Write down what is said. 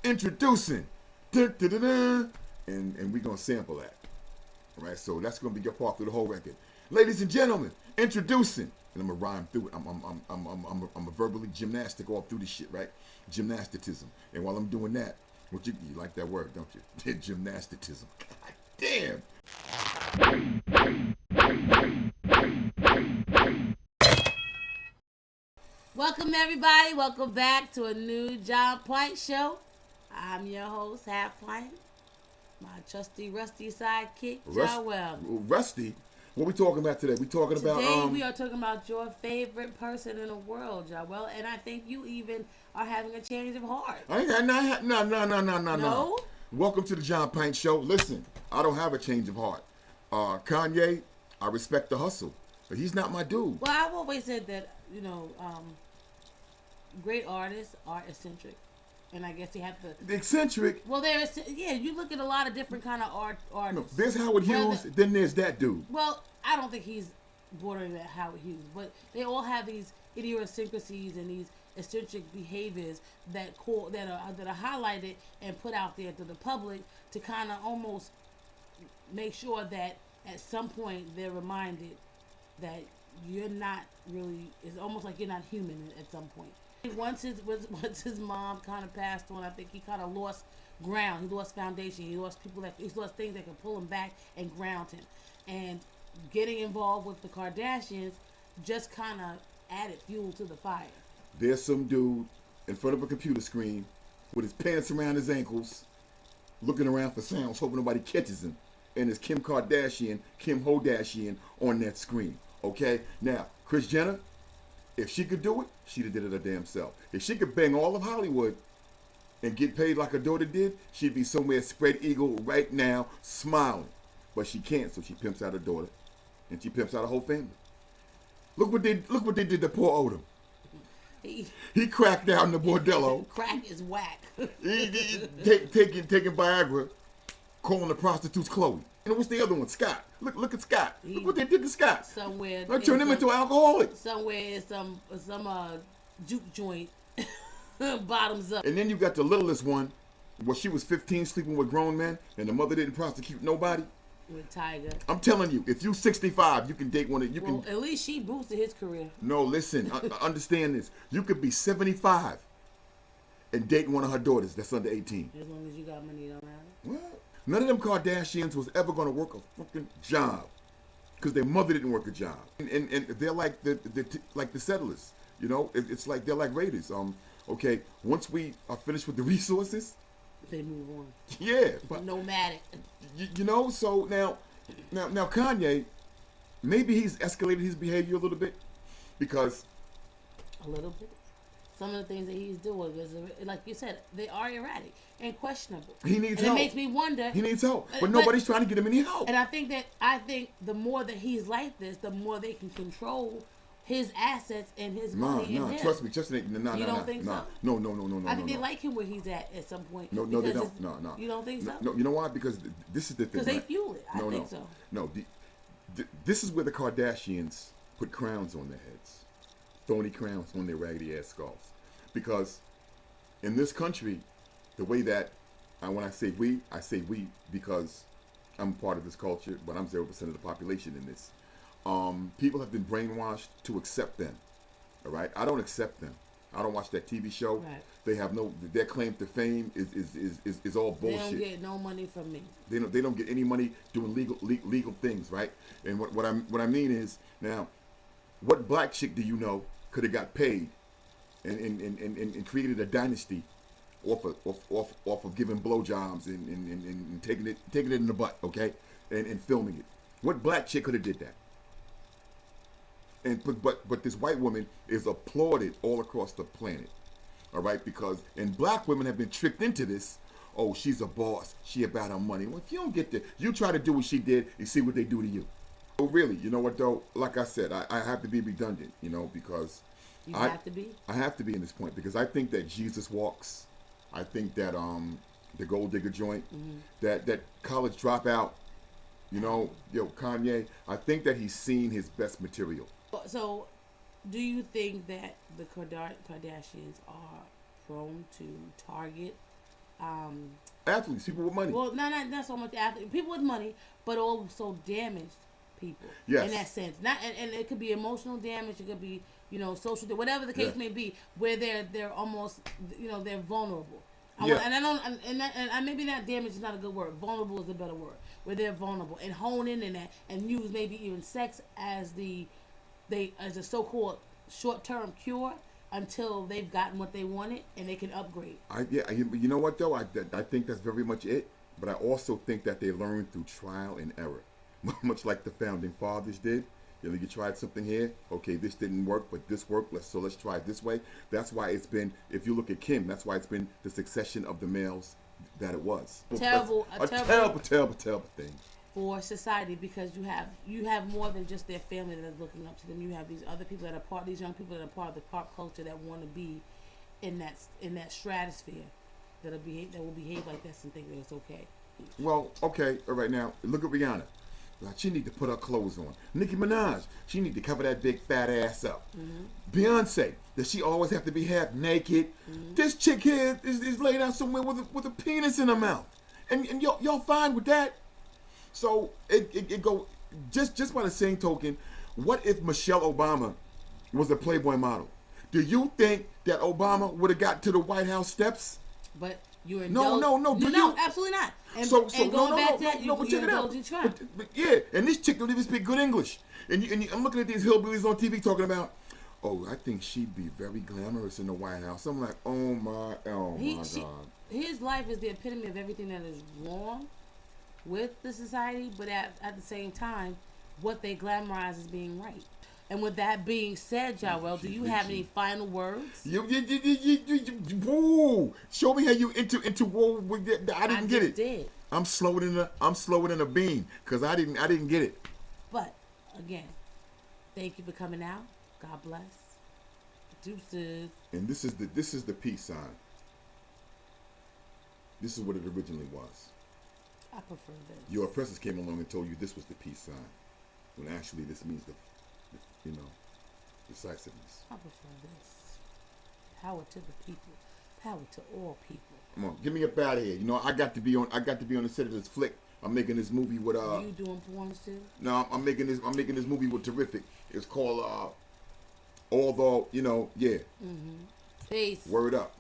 Introducing. Dun, dun, dun, dun. And we're going to sample that. All right, so that's going to be your part through the whole record. Ladies and gentlemen, introducing. And I'm going to rhyme through it. I'm a verbally gymnastic all through this shit, right? Gymnasticism. And while I'm doing that, you like that word, don't you? Gymnasticism. God damn. Welcome everybody. Welcome back to a new Jah and Pint show. I'm your host, Half Pint. My trusty rusty sidekick, Joel. Rusty? What we talking about today? Today we are talking about your favorite person in the world, Joel, and I think you even are having a change of heart. No. Welcome to the Jah and Pint show. Listen, I don't have a change of heart. Kanye, I respect the hustle, but he's not my dude. Well, I've always said that, great artists are eccentric. And I guess you have to... Eccentric? Well, you look at a lot of different kind of artists. No, there's Howard Hughes, then there's that dude. Well, I don't think he's bordering that Howard Hughes, but they all have these idiosyncrasies and these eccentric behaviors that are highlighted and put out there to the public to kind of almost make sure that at some point they're reminded that you're not really... It's almost like you're not human at some point. Once his mom kind of passed on, I think he kind of lost ground. He lost foundation. He lost things that could pull him back and ground him. And getting involved with the Kardashians just kind of added fuel to the fire. There's some dude in front of a computer screen with his pants around his ankles, looking around for sounds, hoping nobody catches him. And it's Kim Kardashian on that screen. Okay? Now, Kris Jenner, if she could do it, she'd have did it her damn self. If she could bang all of Hollywood and get paid like her daughter did, she'd be somewhere spread eagle right now, smiling. But she can't, so she pimps out her daughter, and she pimps out her whole family. Look what they did to poor Odom. He cracked down the bordello. Crack is whack. taking Viagra, calling the prostitutes Chloe. And what's the other one? Scott. Look at Scott. Look what they did to Scott. Somewhere. I turned him into an alcoholic. Somewhere in some juke joint, bottoms up. And then you got the littlest one, where she was 15 sleeping with grown men, and the mother didn't prosecute nobody. With Tiger. I'm telling you, if you 65, you can date one of you well, can. At least she boosted his career. No, listen, understand this. You could be 75 and date one of her daughters that's under 18. As long as you got money, don't matter. Well, none of them Kardashians was ever going to work a fucking job because their mother didn't work a job. And they're like the settlers, you know. It's like they're like raiders. Okay, once we are finished with the resources, they move on. Yeah, but nomadic. You know, so now Kanye, maybe he's escalated his behavior a little bit because a little bit. Some of the things that he's doing is, like you said, they are erratic and questionable. He needs help. It makes me wonder. He needs help, but nobody's trying to get him any help. And I think the more that he's like this, the more they can control his assets and his money. No, trust me, no. You don't think so? No. I think they like him where he's at some point. No, they don't. No. You don't think so? No, you know why? Because this is the thing. Because they fuel it. I think so. No, this is where the Kardashians put crowns on their heads, thorny crowns on their raggedy ass skulls. Because in this country, the way that, when I say we because I'm part of this culture, but I'm 0% of the population in this. People have been brainwashed to accept them. All right, I don't accept them. I don't watch that TV show. Right. They have their claim to fame is all bullshit. They don't get no money from me. They don't get any money doing legal things, right? And what I mean is, now, what black chick do you know could have got paid and created a dynasty off of giving blowjobs and taking it in the butt, okay, and filming it? What black chick could have did that? But this white woman is applauded all across the planet, all right? And black women have been tricked into this. Oh, she's a boss. She about her money. Well, if you don't get you try to do what she did, you see what they do to you. Oh, really? You know what though? Like I said, I have to be redundant, you know, because have to be. I have to be in this point because I think that Jesus walks. I think that the gold digger joint, that college dropout, you know, Kanye. I think that he's seen his best material. So, do you think that the Kardashians are prone to target Athletes, people with money. Well, not so much athletes, people with money, but also damaged people. Yes. In that sense, not and it could be emotional damage. It could be social, whatever the case may be, where they're almost they're vulnerable. And maybe not damage is not a good word. Vulnerable is a better word. Where they're vulnerable and hone in that and use maybe even sex as as a so-called short-term cure until they've gotten what they wanted and they can upgrade. You know what though? I think that's very much it. But I also think that they learn through trial and error, much like the founding fathers did. You tried something here. Okay, this didn't work, but this worked. Let's try it this way. That's why it's been. If you look at Kim, that's why it's been the succession of the males that it was. A terrible thing for society, because you have more than just their family that's looking up to them. You have these other people that are these young people that are part of the pop culture that want to be in that stratosphere that will behave like this and think that it's okay. Well, okay, all right, now look at Rihanna. Like, she need to put her clothes on. Nicki Minaj, she need to cover that big fat ass up. Mm-hmm. Beyonce, does she always have to be half naked? Mm-hmm. This chick here is laid out somewhere with a penis in her mouth, and y'all fine with that? So it go just by the same token. What if Michelle Obama was a Playboy model? Do you think that Obama would have gotten to the White House steps? But you're no, absolutely not. And, so going back to that, but check it out. But yeah, and this chick don't even speak good English. And I'm looking at these hillbillies on TV talking about, oh, I think she'd be very glamorous in the White House. I'm like, oh my God. His life is the epitome of everything that is wrong with the society, but at the same time, what they glamorize as being right. And with that being said, Jarrell, do you have any final words? Whoa! Show me how you into whoa. I didn't get it. Did. I'm slower than a bean because I didn't get it. But again, thank you for coming out. God bless. Deuces. And this is the peace sign. This is what it originally was. I prefer this. Your oppressors came along and told you this was the peace sign, when actually this means the decisiveness. I prefer this. Power to the people. Power to all people. Come on, get me up out of here. I got to be on the set of this flick. I'm making this movie with Are you doing porns too? No, I'm making this movie with Terrific. It's called Although, yeah. Mm-hmm. Peace. Word up.